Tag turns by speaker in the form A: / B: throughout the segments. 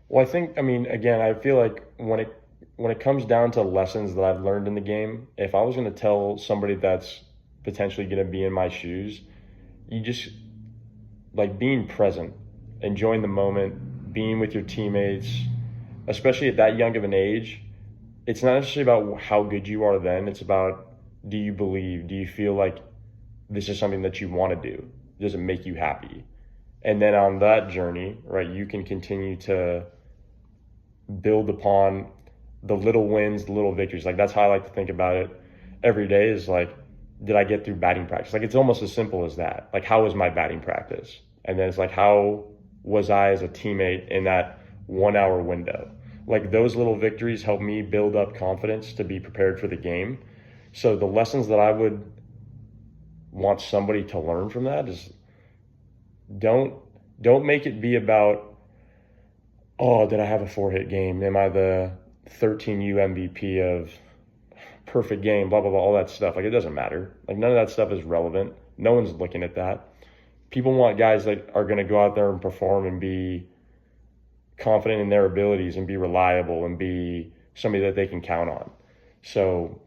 A: Well, I mean, again, I feel like when it comes down to lessons that I've learned in the game, if I was going to tell somebody that's potentially going to be in my shoes, you just like being present, enjoying the moment, being with your teammates, especially at that young of an age. It's not necessarily about how good you are then. It's about, do you believe? Do you feel like this is something that you want to do? Does it make you happy? And then on that journey, right, you can continue to build upon the little wins, the little victories. Like that's how I like to think about it every day is like, did I get through batting practice? Like it's almost as simple as that. Like how was my batting practice? And then it's like, how was I as a teammate in that 1 hour window? Like those little victories help me build up confidence to be prepared for the game. So the lessons that I would want somebody to learn from that is don't don't make it be about, oh, did I have a 4 hit game? Am I the 13U MVP of perfect game? Blah blah blah, all that stuff. Like it doesn't matter. Like none of that stuff is relevant. No one's looking at that. People want guys that are going to go out there and perform and be confident in their abilities and be reliable and be somebody that they can count on. So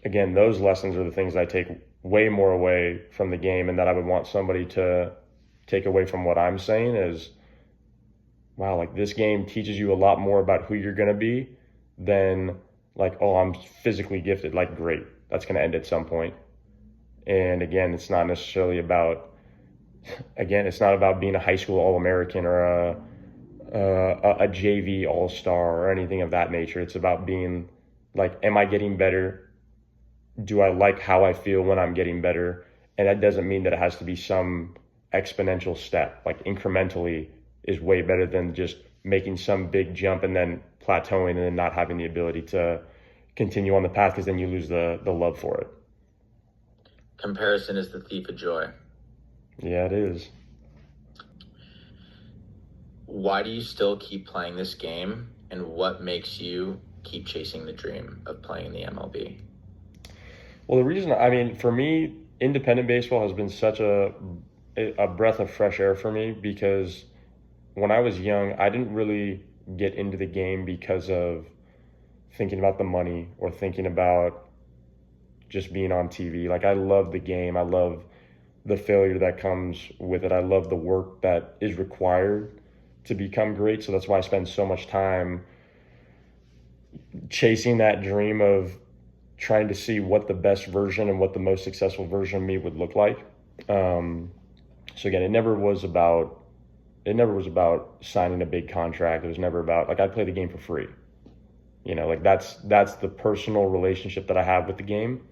A: again, those lessons are the things I take way more away from the game, and that I would want somebody to take away from what I'm saying is, wow, like this game teaches you a lot more about who you're going to be than like, oh, I'm physically gifted. Like, great, that's going to end at some point. And again, it's not necessarily about, again, it's not about being a high school All-American or a JV All-Star or anything of that nature. It's about being like, am I getting better? Do I like how I feel when I'm getting better? And that doesn't mean that it has to be some exponential step. Like incrementally is way better than just making some big jump and then plateauing and then not having the ability to continue on the path, because then you lose the love for it.
B: Comparison is the thief of joy.
A: Yeah, it is.
B: Why do you still keep playing this game, and what makes you keep chasing the dream of playing in the MLB?
A: Well, the reason, I mean, for me, independent baseball has been such a breath of fresh air for me, because when I was young, I didn't really get into the game because of thinking about the money or thinking about just being on TV. Like I love the game. I love the failure that comes with it. I love the work that is required to become great. So that's why I spend so much time chasing that dream of trying to see what the best version and what the most successful version of me would look like. So again, it never was about signing a big contract. It was never about, like, I'd play the game for free. Like that's the personal relationship that I have with the game.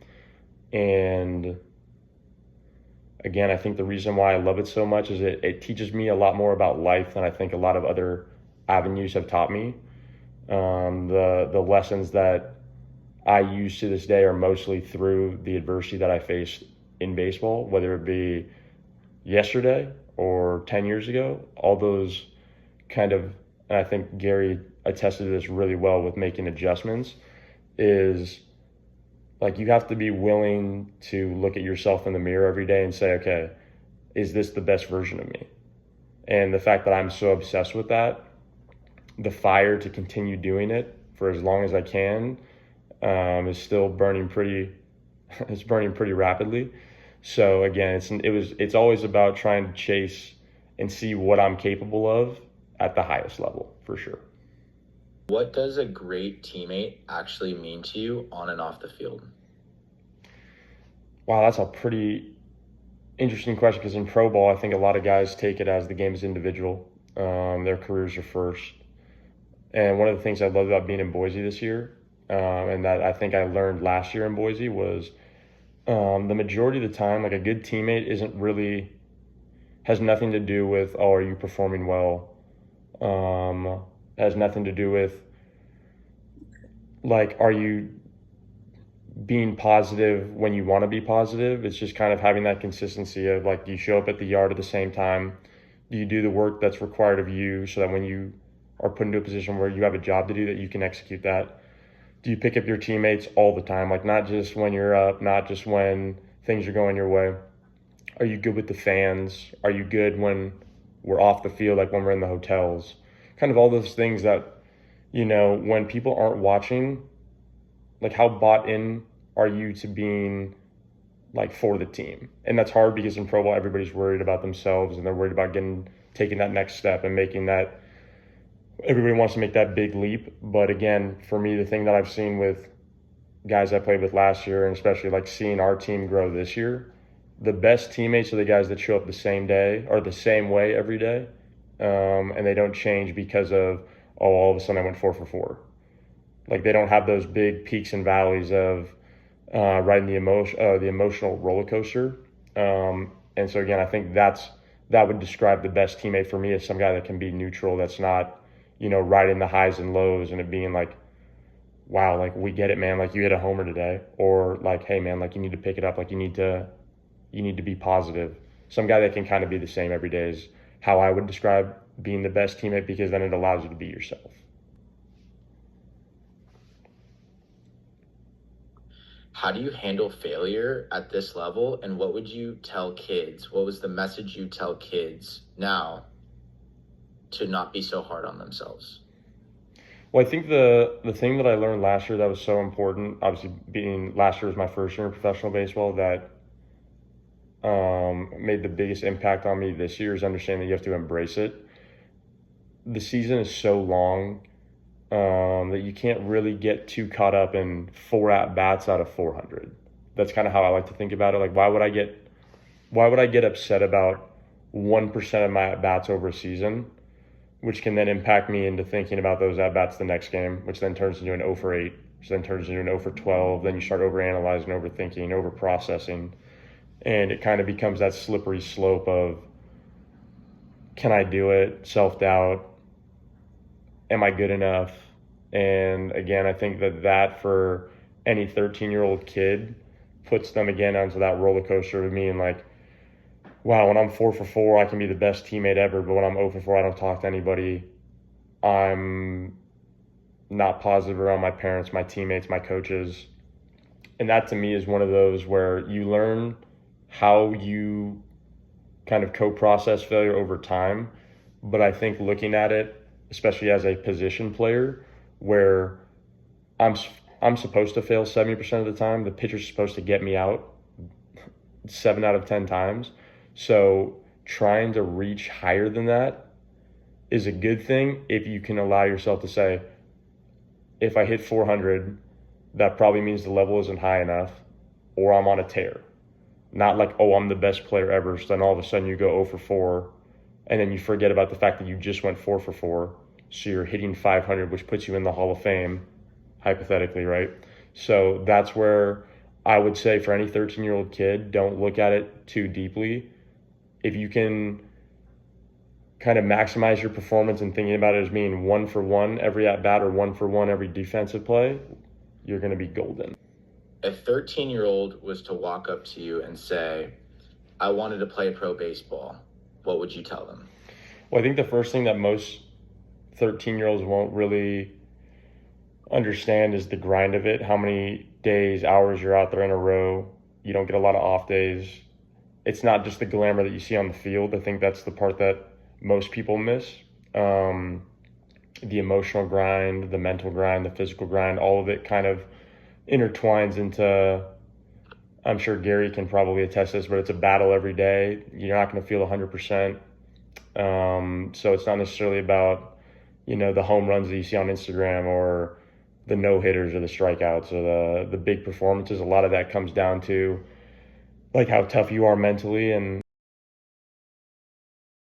A: And again, I think the reason why I love it so much is it teaches me a lot more about life than I think a lot of other avenues have taught me. The lessons that I use to this day are mostly through the adversity that I faced in baseball, whether it be yesterday or 10 years ago. All those kind of, and I think Gary attested to this really well with making adjustments, is like you have to be willing to look at yourself in the mirror every day and say, okay, is this the best version of me? And the fact that I'm so obsessed with that, the fire to continue doing it for as long as I can, is still burning pretty, it's burning pretty rapidly. So again, it's always about trying to chase and see what I'm capable of at the highest level, for sure.
B: What does a great teammate actually mean to you on and off the field?
A: Wow, that's a pretty interesting question, because in pro ball, I think a lot of guys take it as the game is individual. Their careers are first. And one of the things I loved about being in Boise this year, and that I think I learned last year in Boise, was the majority of the time, like a good teammate has nothing to do with, oh, are you performing well? Has nothing to do with, like, are you being positive when you want to be positive? It's just kind of having that consistency of, like, do you show up at the yard at the same time? Do you do the work that's required of you so that when you are put into a position where you have a job to do, that you can execute that? Do you pick up your teammates all the time? Like, not just when you're up, not just when things are going your way. Are you good with the fans? Are you good when we're off the field, like when we're in the hotels? kind of all those things that, when people aren't watching, like how bought in are you to being like for the team? And that's hard because in pro ball, everybody's worried about themselves and they're worried about taking that next step and making that, everybody wants to make that big leap. But again, for me, the thing that I've seen with guys I played with last year, and especially like seeing our team grow this year, the best teammates are the guys that show up the same day or the same way every day. And they don't change because of, all of a sudden I went 4 for 4. Like they don't have those big peaks and valleys of riding the emotional roller coaster. And so again, I think that would describe the best teammate for me as some guy that can be neutral, that's not, riding the highs and lows and it being like, wow, like we get it, man, like you hit a homer today, or like, hey man, like you need to pick it up, like you need to be positive. Some guy that can kind of be the same every day is how I would describe being the best teammate, because then it allows you to be yourself.
B: How do you handle failure at this level, and what would you tell kids? What was the message you tell kids now to not be so hard on themselves?
A: Well, I think the thing that I learned last year that was so important, obviously being last year was my first year in professional baseball, that made the biggest impact on me this year, is understanding that you have to embrace it. The season is so long that you can't really get too caught up in 4 at-bats out of 400. That's kind of how I like to think about it. Like, why would I get upset about 1% of my at-bats over a season, which can then impact me into thinking about those at-bats the next game, which then turns into an 0 for 8, which then turns into an 0 for 12. Then you start overanalyzing, overthinking, overprocessing, and it kind of becomes that slippery slope of, can I do it? Self-doubt. Am I good enough? And again, I think that for any 13-year-old kid puts them again onto that roller coaster of me, and like, wow, when I'm 4 for 4, I can be the best teammate ever, but when I'm 0 for 4, I don't talk to anybody. I'm not positive around my parents, my teammates, my coaches. And that to me is one of those where you learn how you kind of co-process failure over time. But I think looking at it, especially as a position player, where I'm supposed to fail 70% of the time, the pitcher's supposed to get me out 7 out of 10 times. So trying to reach higher than that is a good thing if you can allow yourself to say, if I hit 400, that probably means the level isn't high enough, or I'm on a tear. Not like, oh, I'm the best player ever, so then all of a sudden you go 0 for 4, and then you forget about the fact that you just went 4 for 4, so you're hitting 500, which puts you in the Hall of Fame, hypothetically, right? So that's where I would say for any 13-year-old kid, don't look at it too deeply. If you can kind of maximize your performance and thinking about it as being 1 for 1 every at-bat or 1 for 1 every defensive play, you're going to be golden.
B: If a 13-year-old was to walk up to you and say, I wanted to play pro baseball, what would you tell them?
A: Well, I think the first thing that most 13-year-olds won't really understand is the grind of it, how many days, hours you're out there in a row. You don't get a lot of off days. It's not just the glamour that you see on the field. I think that's the part that most people miss. The emotional grind, the mental grind, the physical grind, all of it kind of intertwines into, I'm sure Gary can probably attest to this, but it's a battle every day. You're not going to feel 100%. So it's not necessarily about, the home runs that you see on Instagram or the no-hitters or the strikeouts or the big performances. A lot of that comes down to like how tough you are mentally and